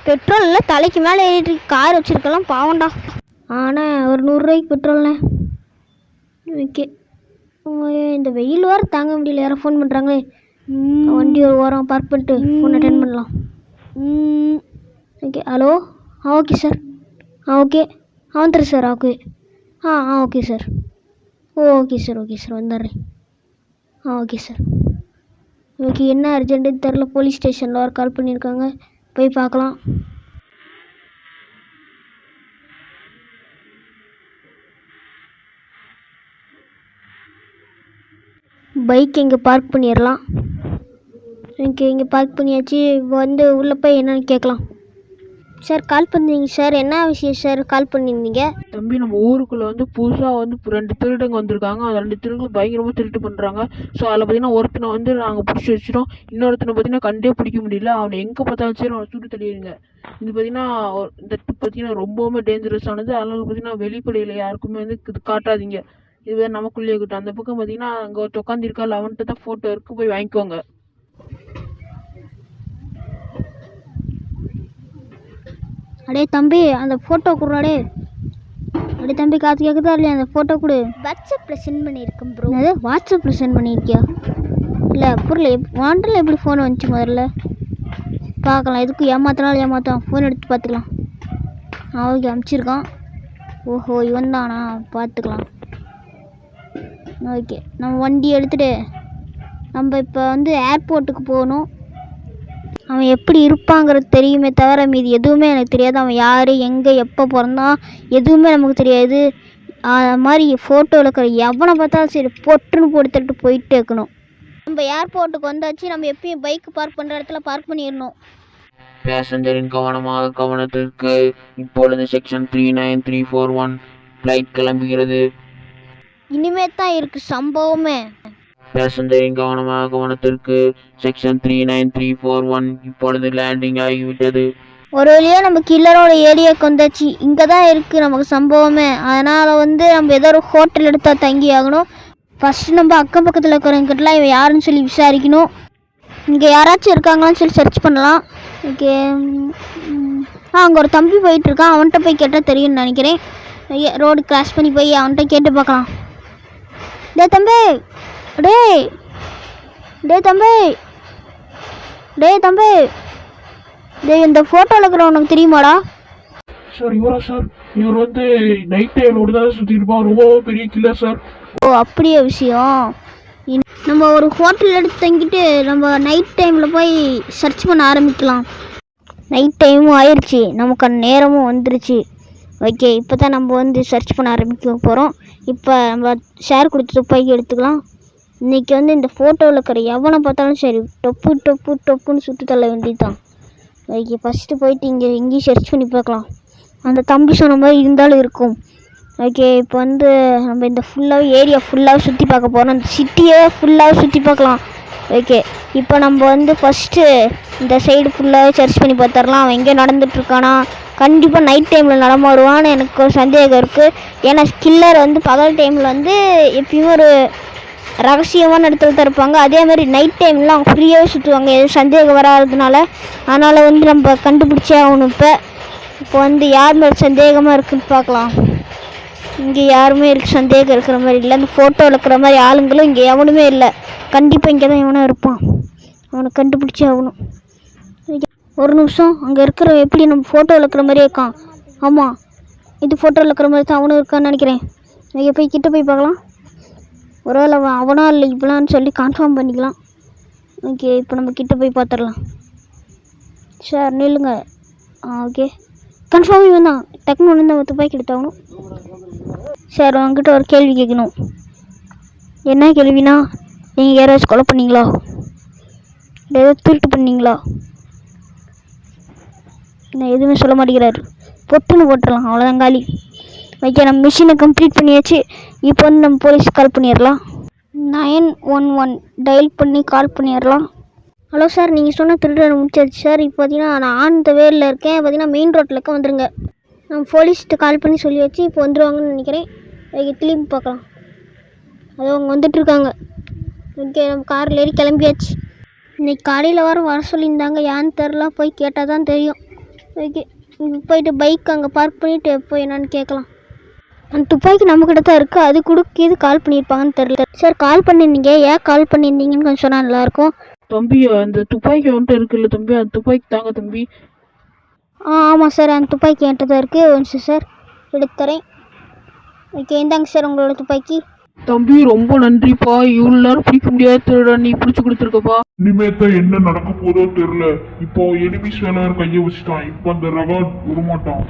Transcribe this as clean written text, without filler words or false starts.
பெட்ரோலில் தலைக்கு மேலே ஏறிட்டு கார் வச்சுருக்கலாம் பாவண்டா. ஆனால் ஒரு 100 ரூபாய்க்கு பெட்ரோல்ண்ணே. ஓகே, இந்த வெயில் வேறு தாங்க முடியல. யாரும் ஃபோன் பண்ணுறாங்களே. வண்டி ஒரு ஓரம் பார்க் பண்ணிட்டு ஃபோன் அட்டென்ட் பண்ணலாம். Okay, hello. Okay sir. Okay வந்துடுறேன் sir. Okay okay sir. Okay sir வந்துடுறேன். Okay sir. ஓகே, என்ன அர்ஜென்ட்டுன்னு தெரில. போலீஸ் ஸ்டேஷனில் ஒரு கால் பண்ணியிருக்காங்க, போய் பார்க்கலாம். பைக் இங்கே பார்க் பண்ணிடலாம். இங்கே பார்க் பண்ணியாச்சு. வந்து உள்ளே போய் என்னன்னு கேட்கலாம். சார் கால் பண்ணிங்க சார், என்ன விஷயம் சார் கால் பண்ணியிருந்தீங்க? தம்பி, நம்ம ஊருக்குள்ளே வந்து புதுசாக வந்து 2 திருடங்க வந்திருக்காங்க. அந்த 2 திருடங்களும் பயங்கரமாக திருட்டு பண்ணுறாங்க. ஸோ அதில் பார்த்தீங்கன்னா ஒருத்தனை வந்து நாங்கள் பிடிச்சி வச்சிட்டோம். இன்னொருத்தனை பார்த்தீங்கன்னா கண்டே பிடிக்க முடியல. அவனை எங்கே பார்த்தாலும் சரி அவனை சுட்டு தள்ளிடுங்க. இது பார்த்தீங்கன்னா இந்த பார்த்தீங்கன்னா ரொம்பவுமே டேஞ்சரஸானது. அதனால பார்த்தீங்கன்னா வெளிப்படையில் யாருக்குமே வந்து இது காட்டாதீங்க. இது நமக்குள்ளேயே இருக்கட்டும். அந்த பக்கம் பார்த்தீங்கன்னா அங்கே ஒருத்த உட்காந்துருக்காள், அவன்கிட்ட தான் ஃபோட்டோ இருக்குது, போய் வாங்கிக்கோங்க. அடே தம்பி, அந்த ஃபோட்டோ கொடுறாடே. அடே தம்பி, காற்று கேட்குதா இல்லையா? அந்த ஃபோட்டோ கொடு. வாட்ஸ்அப்பில் சென்ட் பண்ணியிருக்கேன் ப்ரோ. அது வாட்ஸ்அப்பில் சென்ட் பண்ணியிருக்கியா? இல்லை புரியல. வாண்டரில் எப்படி ஃபோன் வந்துச்சு முதல்ல? பார்க்கலாம். எதுக்கும் ஏமாத்தலாம். ஃபோன் எடுத்து பார்த்துக்கலாம். ஓகே, அனுப்பிச்சிருக்கான். ஓஹோ, இவன் தானா? பார்த்துக்கலாம். ஓகே, நம்ம வண்டி எடுத்துகிட்டு நம்ம இப்போ வந்து ஏர்போர்ட்டுக்கு போகணும். அவன் எப்படி இருப்பாங்கிறது தெரியுமே தவிர மீது எதுவுமே எனக்கு தெரியாது. அவன் யார், எங்கே, எப்போ பிறந்தான், எதுவுமே நமக்கு தெரியாது. அது மாதிரி ஃபோட்டோவில் இருக்கிற எவனை பார்த்தாலும் சரி பொட்டுன்னு போட்டு தட்டு போயிட்டே இருக்கணும். நம்ம ஏர்போர்ட்டுக்கு வந்தாச்சு. நம்ம எப்பயும் பைக் பார்க் பண்ணுற இடத்துல பார்க் பண்ணிடணும். பேசஞ்சரின் கவனத்திற்கு இப்பொழுது செக்ஷன் 39341 ஃப்ளைட் கிளம்புகிறது. இனிமே தான் இருக்குது சம்பவமே. பேசஞ்சரின் கவனத்திற்கு செக்ஷன் 39341 இப்பொழுது லேண்டிங் ஆகிவிட்டது. ஒரு வழியாக நம்ம கில்லரோட ஏரியாவுக்கு வந்தாச்சு. இங்கே தான் இருக்குது நமக்கு சம்பவமே. அதனால் வந்து நம்ம ஏதோ ஒரு ஹோட்டல் எடுத்தால் தங்கி ஆகணும். ஃபஸ்ட்டு நம்ம அக்கம் பக்கத்தில் இருக்கிறவங்ககிட்டலாம் இவன் யாருன்னு சொல்லி விசாரிக்கணும். இங்கே யாராச்சும் இருக்காங்களான்னு சொல்லி சர்ச் பண்ணலாம். ஓகே, அங்கே ஒரு தம்பி போயிட்டுருக்கான். அவன்கிட்ட போய் கேட்டால் தெரியும்னு நினைக்கிறேன். ரோடு கிராஸ் பண்ணி போய் அவன்கிட்ட கேட்டு பார்க்கலாம். தம்பி, இந்த ஃபோட்டோவில் இருக்கிற உனக்கு தெரியுமாடா? சார் இவரா சார்? இவர் வந்து நைட் டைமில் தான் சுற்றி இருப்பான். ரொம்ப பெரிய கில்லர் சார். ஓ, அப்படியே விஷயம். நம்ம ஒரு ஹோட்டல் எடுத்து தங்கிட்டு நம்ம நைட் டைமில் போய் சர்ச் பண்ண ஆரம்பிக்கலாம். நைட் டைமும் ஆயிடுச்சு, நமக்கு நேரமும் வந்துருச்சு. ஓகே, இப்போ தான் நம்ம வந்து சர்ச் பண்ண ஆரம்பிக்க போகிறோம். இப்போ நம்ம ஷேர் கொடுத்துட்டு போய் எடுத்துக்கலாம். இன்றைக்கி வந்து இந்த ஃபோட்டோவில் இருக்கிற எவனை பார்த்தாலும் சரி டொப்புன்னு சுட்டு தள்ள வேண்டியதுதான். ஓகே, ஃபஸ்ட்டு போயிட்டு எங்கேயும் சர்ச் பண்ணி பார்க்கலாம். அந்த தம்பி சொன்ன மாதிரி இருந்தாலும் இருக்கும். ஓகே, இப்போ வந்து நம்ம இந்த ஏரியா ஃபுல்லாக சுற்றி பார்க்க போகிறோம். அந்த சிட்டியே ஃபுல்லாக சுற்றி பார்க்கலாம். ஓகே, இப்போ நம்ம வந்து ஃபஸ்ட்டு இந்த சைடு ஃபுல்லாக சர்ச் பண்ணி பார்த்துடலாம். அவன் எங்கே நடந்துகிட்ருக்கானா? கண்டிப்பாக நைட் டைமில் நடமாடுவான்னு எனக்கு ஒரு சந்தேகம் இருக்குது. ஏன்னா கில்லர் வந்து பகல் டைமில் வந்து எப்பயுமே ஒரு ரகசியமான இடத்துல தான் இருப்பாங்க. அதேமாதிரி நைட் டைம்லாம் அவங்க ஃப்ரீயாகவே சுற்றுவாங்க, எதுவும் சந்தேகம் வராததுனால. அதனால் வந்து நம்ம கண்டுபிடிச்சே ஆகணும். இப்போ வந்து யார் மேலே சந்தேகமாக இருக்குதுன்னு பார்க்கலாம். இங்கே யாருமே சந்தேகம் இருக்கிற மாதிரி இல்லை. அந்த ஃபோட்டோவில் இருக்கிற மாதிரி ஆளுங்களும் இங்கே எவனுமே இல்லை. கண்டிப்பாக இங்கே தான் எவனும் இருப்பான். அவனை கண்டுபிடிச்சே ஆகணும். ஒரு நிமிஷம், அங்கே இருக்கிற எப்படி நம்ம ஃபோட்டோவில் இருக்கிற மாதிரியே இருக்கான். ஆமாம், இது ஃபோட்டோவில் இருக்கிற மாதிரி தான் அவனும் இருக்கான்னு நினைக்கிறேன். இங்கே போய் கிட்ட போய் பார்க்கலாம். ஒருவேளை அவனா இல்லை இப்போலான்னு சொல்லி கன்ஃபார்ம் பண்ணிக்கலாம். ஓகே, இப்போ நம்ம கிட்ட போய் பார்த்துடலாம். சார் நில்லுங்க. ஓகே, கன்ஃபார்ம் இவன் தான். டக்குன்னு ஒன்று தான் துப்பாக்கி எடுத்தாகணும். சார், உங்ககிட்ட ஒரு கேள்வி கேட்கணும். என்ன கேள்வினா, நீங்கள் யாராச்சும் கொலை பண்ணீங்களா? ஏதோ திருட்டு பண்ணீங்களா? நான் எதுவுமே சொல்ல மாட்டேங்கிறாரு. பொட்டுன்னு போட்டுடலாம், அவ்வளோதான் காலி. ஓகே, நம்ம மிஷினை கம்ப்ளீட் பண்ணியாச்சு. இப்போ வந்து நம்ம போலீஸ் கால் பண்ணிடலாம். 911 டயல் பண்ணி கால் பண்ணிடலாம். ஹலோ சார், நீங்கள் சொன்ன திருட்டு முடிச்சாச்சு சார். இப்போ பார்த்தீங்கன்னா நான் ஆன் த வேரில் இருக்கேன். பார்த்தீங்கன்னா மெயின் ரோட்டில் இருக்க வந்துடுங்க. நம்ம போலீஸ்கிட்ட கால் பண்ணி சொல்லியாச்சு. இப்போ வந்துடுவாங்கன்னு நினைக்கிறேன். ஓகே, திரும்பி பார்க்கலாம். அதோ அவங்க வந்துட்டுருக்காங்க. ஓகே, நம்ம காரில் ஏறி கிளம்பியாச்சு. இன்றைக்கி காலையில் வர சொல்லியிருந்தாங்க. ஏன்னு தெரில, போய் கேட்டால் தான் தெரியும். ஓகே, போயிட்டு பைக் அங்கே பார்க் பண்ணிவிட்டு போய் என்னன்னு கேட்கலாம். அந்த துப்பாக்கி நம்மக்கிட்ட தான் இருக்குது, அது கொடுக்க கால் பண்ணியிருப்பாங்கன்னு தெரியல. சார் கால் பண்ணியிருந்தீங்க, ஏன் கால் பண்ணியிருந்தீங்கன்னு கொஞ்சம் சொன்னால் நல்லாயிருக்கும். தம்பி அந்த துப்பாக்கி வந்துட்டு இருக்குல்ல தம்பி, அந்த துப்பாக்கி தாங்க தம்பி. ஆமாம் சார், அந்த துப்பாக்கி என்கிட்ட தான் இருக்குது. ஒரு நிமிஷம் சார், எடுத்துறேன். ஓகே, இந்தாங்க சார் உங்களோட துப்பாக்கி. தம்பி ரொம்ப நன்றிப்பா, இவ்வளோ நேரம் பிடிக்க முடியாத திருட நீ பிடிச்சி கொடுத்துருக்கப்பா. இனிமேத்தான் என்ன நடக்க போதோ தெரியல. இப்போ எனிமிஸ் வேலை கையை வச்சுட்டான். இப்போ அந்த ரகா விடமாட்டான்.